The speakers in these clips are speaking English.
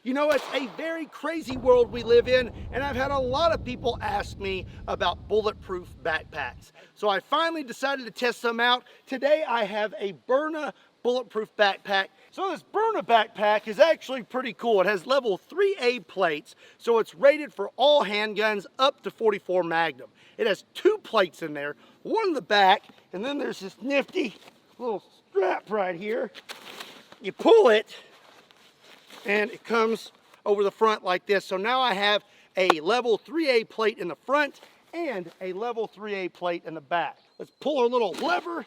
You know, it's a very crazy world we live in, and I've had a lot of people ask me about bulletproof backpacks. So I finally decided to test some out. Today I have a Byrna bulletproof backpack. So this Byrna backpack is actually pretty cool. It has level 3A plates, so it's rated for all handguns up to 44 Magnum. It has 2 plates in there, one in the back, and then there's this nifty little strap right here. You pull it, and it comes over the front like this. So now I have a level 3A plate in the front and a level 3A plate in the back. Let's pull our little lever.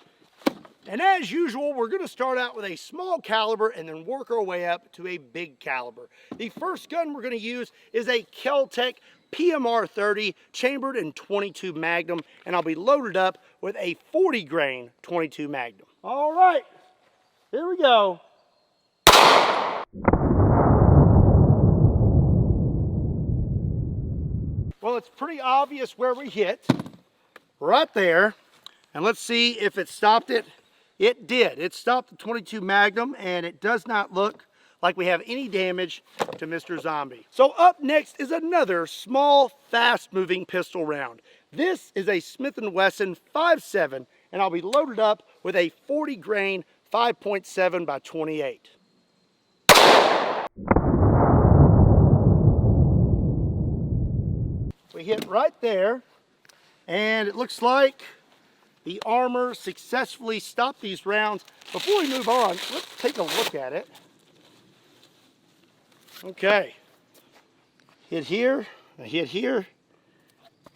And as usual, we're gonna start out with a small caliber and then work our way up to a big caliber. The first gun we're gonna use is a Kel-Tec PMR 30 chambered in 22 Magnum, and I'll be loaded up with a 40 grain 22 Magnum. All right, here we go. Well, it's pretty obvious where we hit, right there. And let's see if it stopped it. It did. It stopped the 22 Magnum, and it does not look like we have any damage to Mr. Zombie. So up next is another small, fast-moving pistol round. This is a Smith & Wesson 5.7, and I'll be loaded up with a 40 grain 5.7 by 28. We hit right there, and it looks like the armor successfully stopped these rounds. Before we move on, let's take a look at it. Okay, hit here,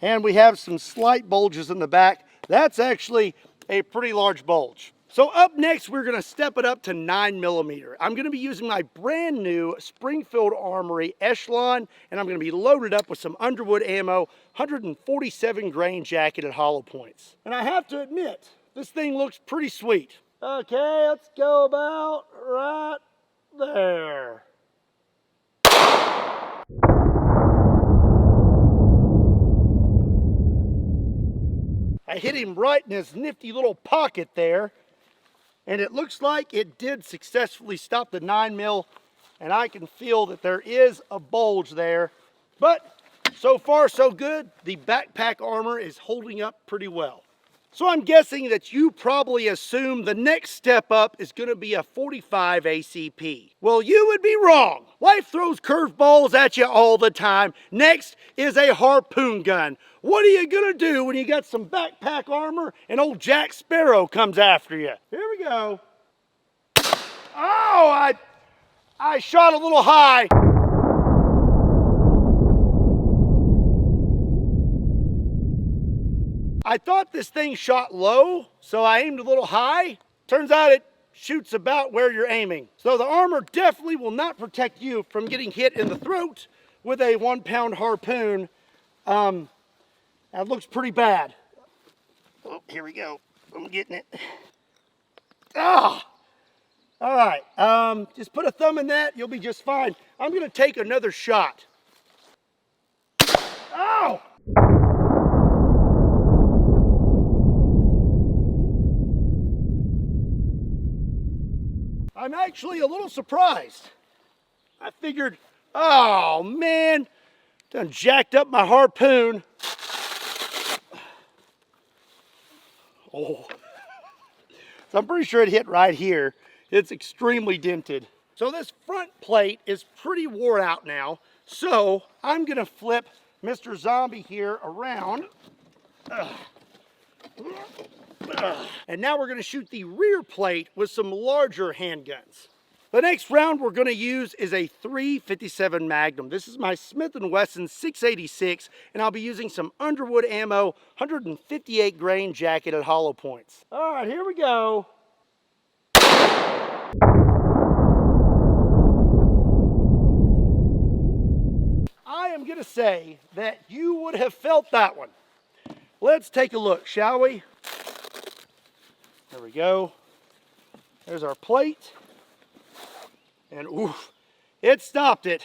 and we have some slight bulges in the back. That's actually a pretty large bulge. So up next, we're gonna step it up to 9mm. I'm gonna be using my brand new Springfield Armory Echelon, and I'm gonna be loaded up with some Underwood ammo, 147 grain jacketed hollow points. And I have to admit, this thing looks pretty sweet. Okay, let's go about right there. I hit him right in his nifty little pocket there. And it looks like it did successfully stop the 9mm, and I can feel that there is a bulge there. But so far so good. The backpack armor is holding up pretty well. So I'm guessing that you probably assume the next step up is going to be a 45 ACP. Well, you would be wrong. Life throws curveballs at you all the time. Next is a Harpoon gun. What are you going to do when you got some backpack armor and old Jack Sparrow comes after you? Here we go. Oh, I shot a little high. I thought this thing shot low, so I aimed a little high. Turns out it shoots about where you're aiming. So the armor definitely will not protect you from getting hit in the throat with a 1-pound harpoon. That looks pretty bad. Oh, here we go. I'm getting it. Ah! All right, just put a thumb in that, you'll be just fine. I'm gonna take another shot. Oh! I'm actually a little surprised. I figured, oh man, done jacked up my harpoon. Oh, so I'm pretty sure it hit right here. It's extremely dented. So this front plate is pretty wore out now. So I'm gonna flip Mr. Zombie here around. And now we're gonna shoot the rear plate with some larger handguns. The next round we're gonna use is a .357 Magnum. This is my Smith & Wesson 686, and I'll be using some Underwood ammo, 158 grain jacketed hollow points. All right, here we go. I am gonna say that you would have felt that one. Let's take a look, shall we? There we go. There's our plate. And oof, it stopped it.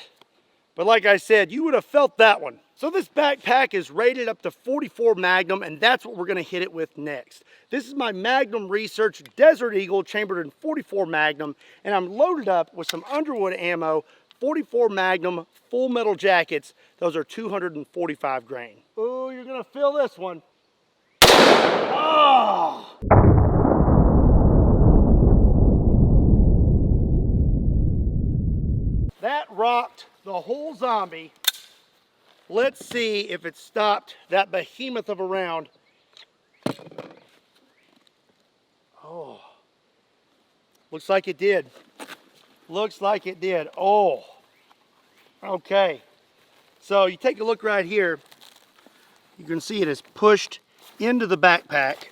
But like I said, you would have felt that one. So this backpack is rated up to 44 Magnum, and that's what we're gonna hit it with next. This is my Magnum Research Desert Eagle chambered in 44 Magnum, and I'm loaded up with some Underwood ammo, .44 Magnum full metal jackets. Those are 245 grain. Ooh, you're gonna feel this one. Oh! That rocked the whole zombie. Let's see if it stopped that behemoth of a round. Oh, looks like it did. Looks like it did. Oh, okay. So you take a look right here. You can see it is pushed into the backpack.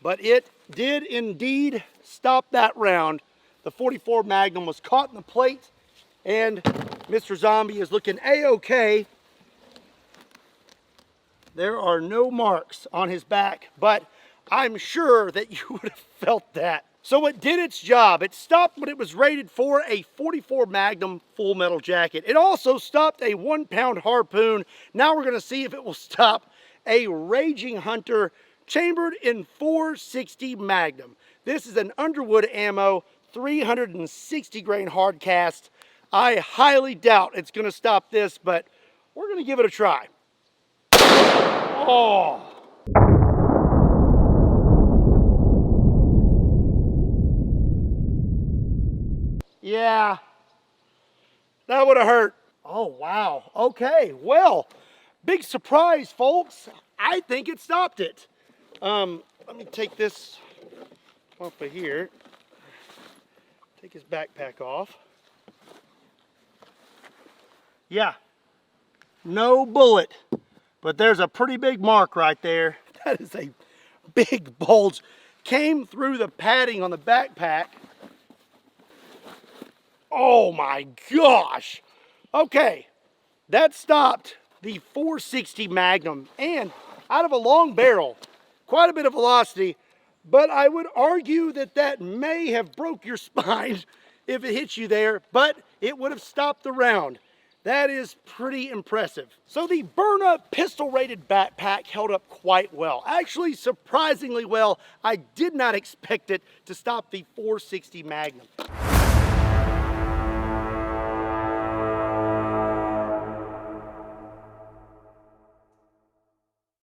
But it did indeed stop that round. The .44 Magnum was caught in the plate, and Mr. Zombie is looking A-okay. There are no marks on his back, but I'm sure that you would have felt that. So it did its job. It stopped what it was rated for, a .44 Magnum full metal jacket. It also stopped a 1-pound Harpoon. Now we're gonna see if it will stop a Raging Hunter chambered in .460 Magnum. This is an Underwood ammo, 360 grain hard cast. I highly doubt it's gonna stop this, but we're gonna give it a try. Oh. Yeah, that would have hurt. Oh, wow. Okay, well, big surprise, folks. I think it stopped it. Let me take this off of here. Take his backpack off. Yeah, no bullet, but there's a pretty big mark right there. That is a big bulge. Came through the padding on the backpack. Oh my gosh. Okay, that stopped the .460 Magnum, and out of a long barrel, quite a bit of velocity, but I would argue that that may have broke your spine if it hit you there, but it would have stopped the round. That is pretty impressive. So the Byrna pistol-rated backpack held up quite well. Actually, surprisingly well. I did not expect it to stop the .460 Magnum.